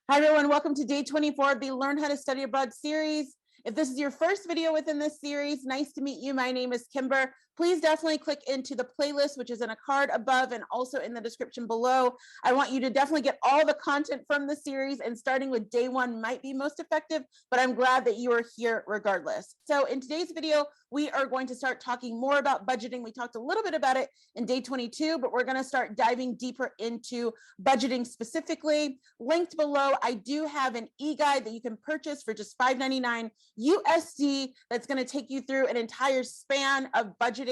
Hi everyone, welcome to day 24 of the Learn How to Study Abroad series. If this is your first video within this series, nice to meet you. My name is Kimber. Please definitely click into the playlist, which is in a card above and also in the description below. I want you to definitely get all the content from the series, and starting with day one might be most effective, but I'm glad that you are here regardless. So in today's video, we are going to start talking more about budgeting. We talked a little bit about it in day 22, but we're going to start diving deeper into budgeting specifically. Linked below, I do have an e-guide that you can purchase for just $5.99 USD that's going to take you through an entire span of budgeting.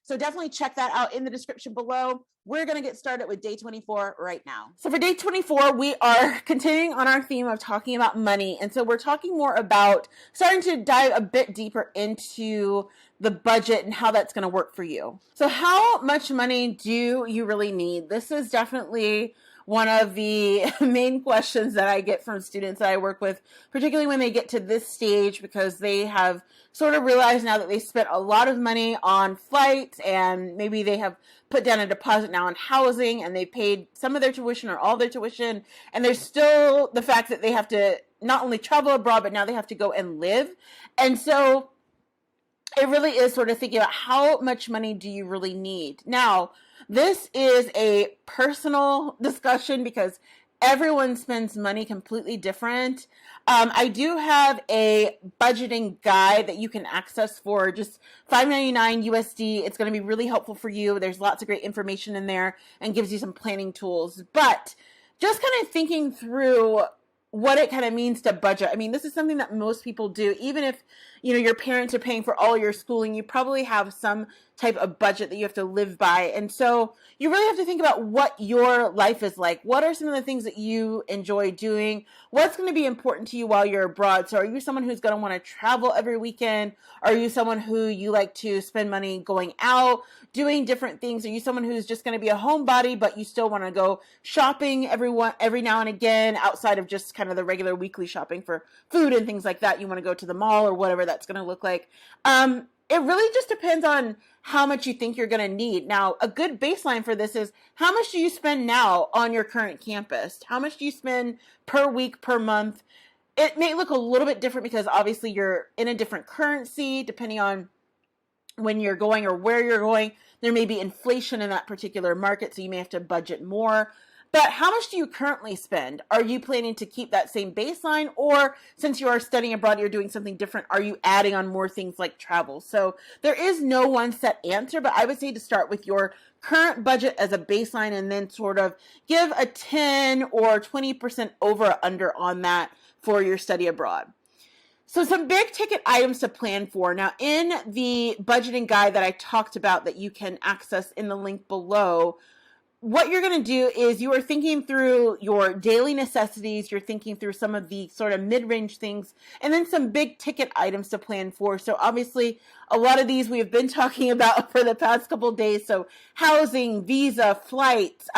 So definitely check that out in the description below. We're going to get started with day 24 right now. So for day 24, we are continuing on our theme of talking about money. And so we're talking more about starting to dive a bit deeper into the budget and how that's going to work for you. So how much money do you really need? This is definitely one of the main questions that I get from students that I work with, particularly when they get to this stage, because they have sort of realized now that they spent a lot of money on flights, and maybe they have put down a deposit now on housing, and they paid some of their tuition or all their tuition, and there's still the fact that they have to not only travel abroad, but now they have to go and live. And so it really is sort of thinking about how much money do you really need. Now, this is a personal discussion because everyone spends money completely different. I do have a budgeting guide that you can access for just $5.99 USD. It's going to be really helpful for you. There's lots of great information in there and gives you some planning tools. But just kind of thinking through what it kind of means to budget. I mean, this is something that most people do. Even if, your parents are paying for all your schooling, you probably have some type of budget that you have to live by. And so you really have to think about what your life is like. What are some of the things that you enjoy doing? What's going to be important to you while you're abroad? So are you someone who's going to want to travel every weekend? Are you someone who you like to spend money going out, doing different things? Are you someone who's just going to be a homebody, but you still want to go shopping every now and again outside of just kind of the regular weekly shopping for food and things like that? You want to go to the mall or whatever that's going to look like. It really just depends on how much you think you're going to need. Now, a good baseline for this is, how much do you spend now on your current campus? How much do you spend per week, per month? It may look a little bit different because obviously you're in a different currency depending on when you're going or where you're going. There may be inflation in that particular market, so you may have to budget more. But how much do you currently spend? Are you planning to keep that same baseline? Or since you are studying abroad, you're doing something different, are you adding on more things like travel? So there is no one set answer, but I would say to start with your current budget as a baseline and then sort of give a 10 or 20% over or under on that for your study abroad. So some big ticket items to plan for. Now, in the budgeting guide that I talked about that you can access in the link below, what you're going to do is you are thinking through your daily necessities, you're thinking through some of the sort of mid-range things, and then some big ticket items to plan for. So obviously, a lot of these we have been talking about for the past couple of days. So housing, visa, flights,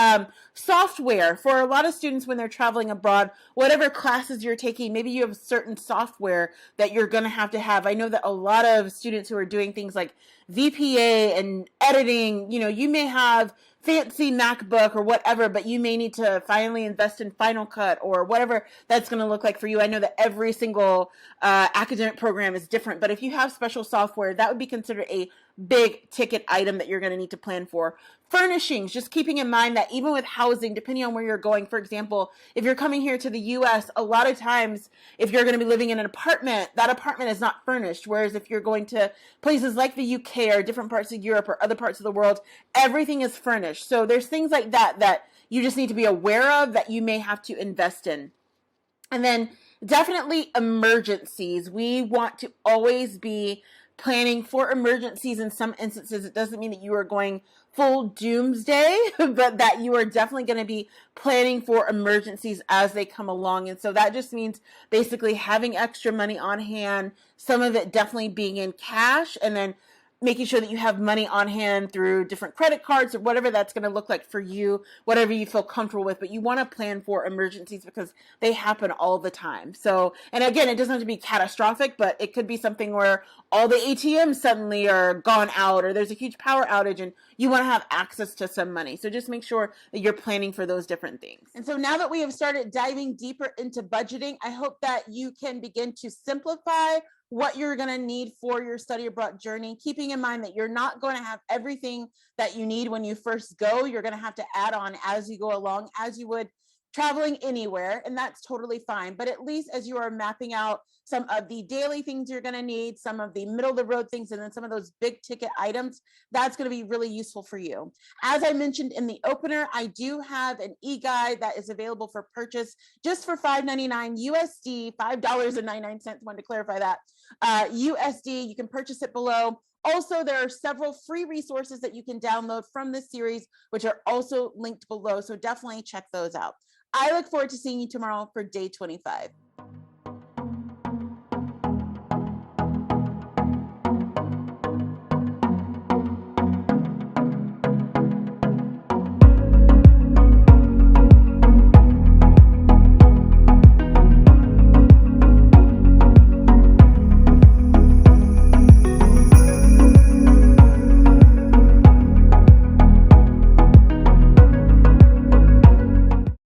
software. For a lot of students when they're traveling abroad, whatever classes you're taking, maybe you have certain software that you're going to have. I know that a lot of students who are doing things like VPA and editing, you may have fancy MacBook or whatever, but you may need to finally invest in Final Cut or whatever that's going to look like for you. I know that every single academic program is different, but if you have special software, that would be considered a big ticket item that you're going to need to plan for. Furnishings, just keeping in mind that even with housing, depending on where you're going, for example, if you're coming here to the US, a lot of times if you're going to be living in an apartment, that apartment is not furnished. Whereas if you're going to places like the UK or different parts of Europe or other parts of the world, everything is furnished. So there's things like that that you just need to be aware of that you may have to invest in. And then definitely emergencies. We want to always be planning for emergencies. In some instances, it doesn't mean that you are going full doomsday, but that you are definitely going to be planning for emergencies as they come along. And so that just means basically having extra money on hand, some of it definitely being in cash, and then making sure that you have money on hand through different credit cards or whatever that's going to look like for you, whatever you feel comfortable with. But you want to plan for emergencies because they happen all the time. So, and again, it doesn't have to be catastrophic, but it could be something where all the ATMs suddenly are gone out, or there's a huge power outage and you want to have access to some money. So just make sure that you're planning for those different things. And so now that we have started diving deeper into budgeting, I hope that you can begin to simplify what you're going to need for your study abroad journey, keeping in mind that you're not going to have everything that you need when you first go. You're going to have to add on as you go along, as you would traveling anywhere, and that's totally fine. But at least as you are mapping out some of the daily things you're going to need, some of the middle of the road things, and then some of those big ticket items, that's going to be really useful for you. As I mentioned in the opener, I do have an e-guide that is available for purchase just for $5.99 USD, $5.99. Wanted to clarify that. USD, you can purchase it below. Also, there are several free resources that you can download from this series, which are also linked below. So definitely check those out. I look forward to seeing you tomorrow for day 25.